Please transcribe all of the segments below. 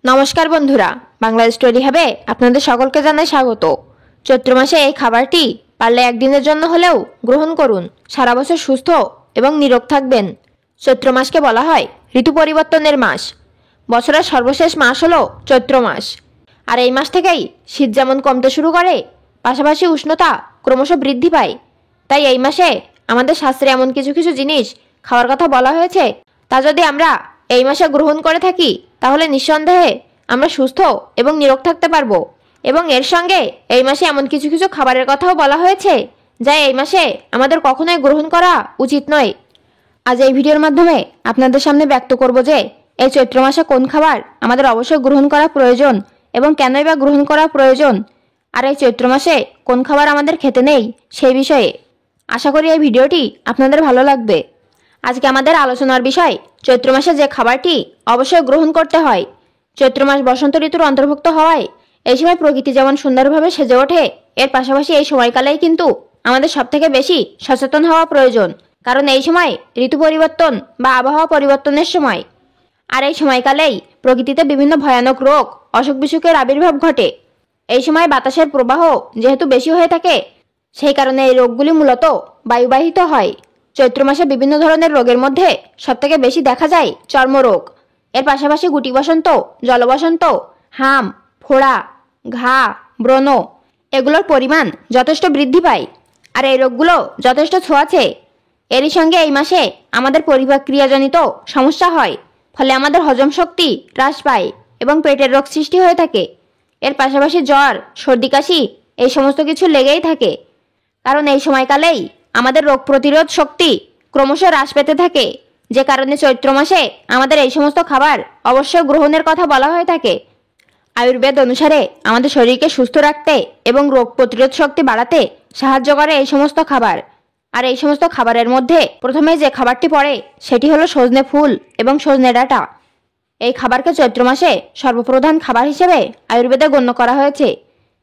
নমস্কার বন্ধুরা, বাংলা স্টোরি হাবে আপনাদের সকলকে জানাই স্বাগত। চৈত্র মাসে এই খাবারটি পারলে একদিনের জন্য হলেও গ্রহণ করুন। সারা বছর সুস্থ এবং নিরোগ থাকবেন। চৈত্র মাসকে বলা হয় ঋতু পরিবর্তনের মাস। বছরের সর্বশেষ মাস হলো চৈত্র মাস। আর এই মাস থেকেই শীত যেমন কমতে শুরু করে, পাশাপাশি উষ্ণতা ক্রমশ বৃদ্ধি পায়। তাই এই মাসে আমাদের শাস্ত্রে এমন কিছু কিছু জিনিস খাওয়ার কথা বলা হয়েছে, তা যদি আমরা এই মাসে গ্রহণ করে থাকি তাহলে নিঃসন্দেহে আমরা সুস্থ এবং নিরোগ থাকতে পারবো। এবং এর সঙ্গে এই মাসে এমন কিছু কিছু খাবারের কথাও বলা হয়েছে যা এই মাসে আমাদের কখনোই গ্রহণ করা উচিত নয়। আজ এই ভিডিওর মাধ্যমে আপনাদের সামনে ব্যক্ত করব যে এই চৈত্র মাসে কোন খাবার আমাদের অবশ্যই গ্রহণ করা প্রয়োজন এবং কেনই বা গ্রহণ করা প্রয়োজন, আর এই চৈত্র মাসে কোন খাবার আমাদের খেতে নেই সেই বিষয়ে। আশা করি এই ভিডিওটি আপনাদের ভালো লাগবে। আজকে আমাদের আলোচনার বিষয় চৈত্র মাসে যে খাবারটি অবশ্যই গ্রহণ করতে হয়। চৈত্র মাস বসন্ত ঋতুর অন্তর্ভুক্ত হওয়ায় এই সময় প্রকৃতি যেমন সুন্দরভাবে সেজে ওঠে, এর পাশাপাশি এই সময়কালেই কিন্তু আমাদের সবথেকে বেশি সচেতন হওয়া প্রয়োজন। কারণ এই সময় ঋতু পরিবর্তন বা আবহাওয়া পরিবর্তনের সময়। আর এই সময়কালেই প্রকৃতিতে বিভিন্ন ভয়ানক রোগ, অসুখ বিসুখের আবির্ভাব ঘটে। এই সময় বাতাসের প্রবাহ যেহেতু বেশি হয়ে থাকে, সেই কারণে এই রোগগুলি মূলত বায়ুবাহিত হয়। চৈত্র মাসে বিভিন্ন ধরনের রোগের মধ্যে সবথেকে বেশি দেখা যায় চর্মরোগ। এর পাশাপাশি গুটি বসন্ত, জলবসন্ত, হাম, ফোড়া, ঘা, ব্রণ এগুলোর পরিমাণ যথেষ্ট বৃদ্ধি পায়। আর এই রোগগুলো যথেষ্ট ছোঁয়াচে। এরই সঙ্গে এই মাসে আমাদের পরিপাক ক্রিয়াজনিত সমস্যা হয়, ফলে আমাদের হজম শক্তি হ্রাস পায় এবং পেটের রোগ সৃষ্টি হয়ে থাকে। এর পাশাপাশি জ্বর, সর্দি, কাশি এই সমস্ত কিছু লেগেই থাকে। কারণ এই সময়কালেই আমাদের রোগ প্রতিরোধ শক্তি ক্রমশ হ্রাস পেতে থাকে, যে কারণে চৈত্র মাসে আমাদের এই সমস্ত খাবার অবশ্যই গ্রহণের কথা বলা হয়ে থাকে। আয়ুর্বেদ অনুসারে আমাদের শরীরকে সুস্থ রাখতে এবং রোগ প্রতিরোধ শক্তি বাড়াতে সাহায্য করে এই সমস্ত খাবার। আর এই সমস্ত খাবারের মধ্যে প্রথমে যে খাবারটি পড়ে সেটি হলো সজনে ফুল এবং সজনে ডাঁটা। এই খাবারকে চৈত্র মাসে সর্বপ্রধান খাবার হিসেবে আয়ুর্বেদে গণ্য করা হয়েছে।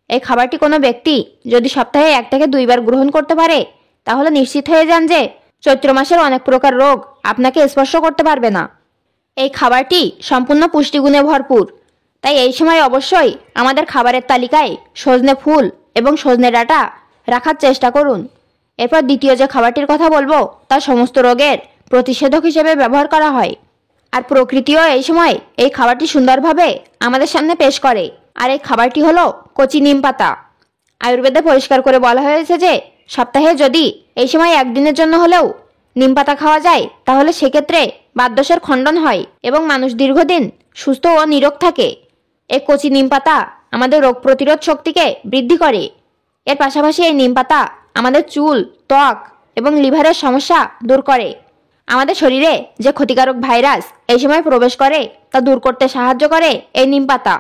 এই খাবারটি কোনো ব্যক্তি যদি সপ্তাহে 1 থেকে 2 বার গ্রহণ করতে পারে, তাহলে নিশ্চিত হয়ে যান যে চৈত্র মাসের অনেক প্রকার রোগ আপনাকে স্পর্শ করতে পারবে না। এই খাবারটি সম্পূর্ণ পুষ্টিগুণে ভরপুর। তাই এই সময় অবশ্যই আমাদের খাবারের তালিকায় সজনে ফুল এবং সজনে ডাঁটা রাখার চেষ্টা করুন। এরপর দ্বিতীয় যে খাবারটির কথা বলবো তা সমস্ত রোগের প্রতিষেধক হিসেবে ব্যবহার করা হয়। আর প্রকৃতিও এই সময় এই খাবারটি সুন্দরভাবে আমাদের সামনে পেশ করে। আর এই খাবারটি হলো কচি নিম পাতা। আয়ুর্বেদে পরিষ্কার করে বলা হয়েছে যে সপ্তাহে যদি এই সময় একদিনের জন্য হলেও নিম পাতা খাওয়া যায়, তাহলে সেক্ষেত্রে বাতদোষের খণ্ডন হয় এবং মানুষ দীর্ঘদিন সুস্থ ও নিরোগ থাকে। এই কচি নিম পাতা আমাদের রোগ প্রতিরোধ শক্তিকে বৃদ্ধি করে। এর পাশাপাশি এই নিম পাতা আমাদের চুল, ত্বক এবং লিভারের সমস্যা দূর করে। আমাদের শরীরে যে ক্ষতিকারক ভাইরাস এই সময় প্রবেশ করে তা দূর করতে সাহায্য করে এই নিম পাতা।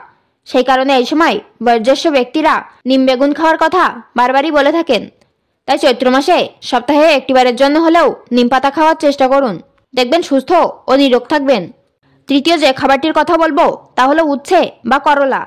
সেই কারণে এই সময় বয়োজ্যেষ্ঠ ব্যক্তিরা নিম বেগুন খাওয়ার কথা বারবারই বলে থাকেন। তাই চৈত্র মাসে সপ্তাহে 1 বারের জন্য হলেও নিম পাতা খাওয়ার চেষ্টা করুন, দেখবেন সুস্থ ও নিরোগ থাকবেন। তৃতীয় যে খাবারটির কথা বলবো তা হলো উচ্ছে বা করলা।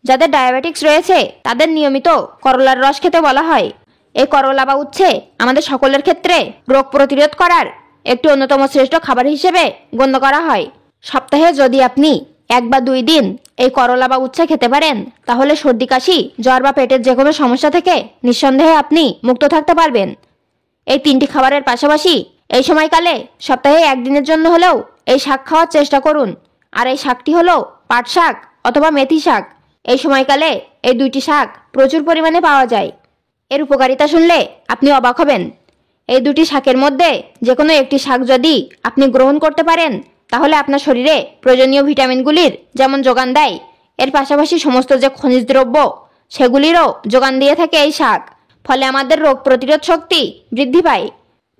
যাদের ডায়াবেটিক্স রয়েছে তাদের নিয়মিত করলার রস খেতে বলা হয়। এই করলা বা উচ্ছে আমাদের সকলের ক্ষেত্রে রোগ প্রতিরোধ করার একটি অন্যতম শ্রেষ্ঠ খাবার হিসেবে গণ্য করা হয়। সপ্তাহে যদি আপনি 1 বা 2 দিন এই করলা বা উচ্ছে খেতে পারেন, তাহলে সর্দি, কাশি, জ্বর বা পেটের যে কোনো সমস্যা থেকে নিঃসন্দেহে আপনি মুক্ত থাকতে পারবেন। এই 3টি খাবারের পাশাপাশি এই সময়কালে সপ্তাহে 1 দিনের জন্য হলেও এই শাক খাওয়ার চেষ্টা করুন। আর এই শাকটি হলো পাট শাক অথবা মেথি শাক। এই সময়কালে এই 2টি শাক প্রচুর পরিমাণে পাওয়া যায়। এর উপকারিতা শুনলে আপনি অবাক হবেন। এই 2টি শাকের মধ্যে যে কোনো একটি শাক যদি আপনি গ্রহণ করতে পারেন, তাহলে আপনার শরীরে প্রয়োজনীয় ভিটামিনগুলির যেমন যোগান দেয়, এর পাশাপাশি সমস্ত যে খনিজ দ্রব্য সেগুলিরও যোগান দিয়ে থাকে এই শাক। ফলে আমাদের রোগ প্রতিরোধ শক্তি বৃদ্ধি পায়।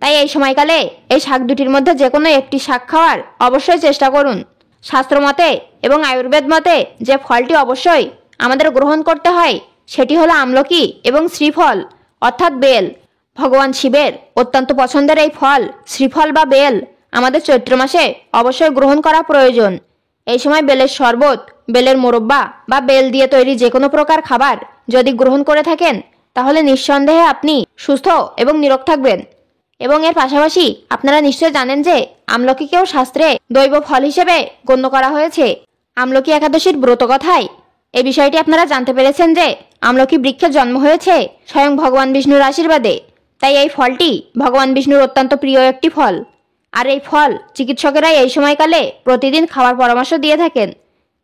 তাই এই সময়কালে এই শাক 2টির মধ্যে যে কোনো একটি শাক খাওয়ার অবশ্যই চেষ্টা করুন। শাস্ত্র মতে এবং আয়ুর্বেদ মতে যে ফলটি অবশ্যই আমাদের গ্রহণ করতে হয় সেটি হলো আমলকি এবং শ্রীফল অর্থাৎ বেল। ভগবান শিবের অত্যন্ত পছন্দের এই ফল শ্রীফল বা বেল আমাদের চৈত্র মাসে অবশ্যই গ্রহণ করা প্রয়োজন। এই সময় বেলের শরবত, বেলের মোরব্বা বা বেল দিয়ে তৈরি যে কোনো প্রকার খাবার যদি গ্রহণ করে থাকেন, তাহলে নিঃসন্দেহে আপনি সুস্থ এবং নিরোগ থাকবেন। এবং এর পাশাপাশি আপনারা নিশ্চয় জানেন যে আমলকিকেও শাস্ত্রে দৈব ফল হিসেবে গণ্য করা হয়েছে। আমলকি একাদশীর ব্রত কথায় এই বিষয়টি আপনারা জানতে পেরেছেন যে আমলকি বৃক্ষের জন্ম হয়েছে স্বয়ং ভগবান বিষ্ণুর আশীর্বাদে। তাই এই ফলটি ভগবান বিষ্ণুর অত্যন্ত প্রিয় একটি ফল। আর এই ফল চিকিৎসকেরা এই সময়কালে প্রতিদিন খাওয়ার পরামর্শ দিয়ে থাকেন।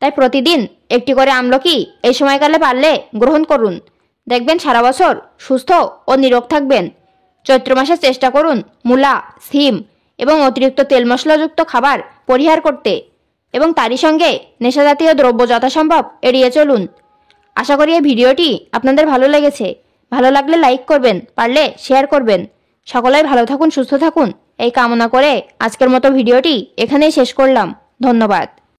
তাই প্রতিদিন একটি করে আমলকি এই সময়কালে পারলে গ্রহণ করুন। দেখবেন সারা বছর সুস্থ ও নিরোগ থাকবেন। চৈত্র মাসে চেষ্টা করুন মূলা, শিম এবং অতিরিক্ত তেল মশলাযুক্ত খাবার পরিহার করতে এবং তারই সঙ্গে নেশাজাতীয় দ্রব্য যথাসম্ভব এড়িয়ে চলুন। আশা করি এই ভিডিওটি আপনাদের ভালো লেগেছে। ভালো লাগলে লাইক করবেন, পারলে শেয়ার করবেন। সকলেই ভালো থাকুন, সুস্থ থাকুন এই কামনা করে আজকের মতো ভিডিওটি এখানেই শেষ করলাম। ধন্যবাদ।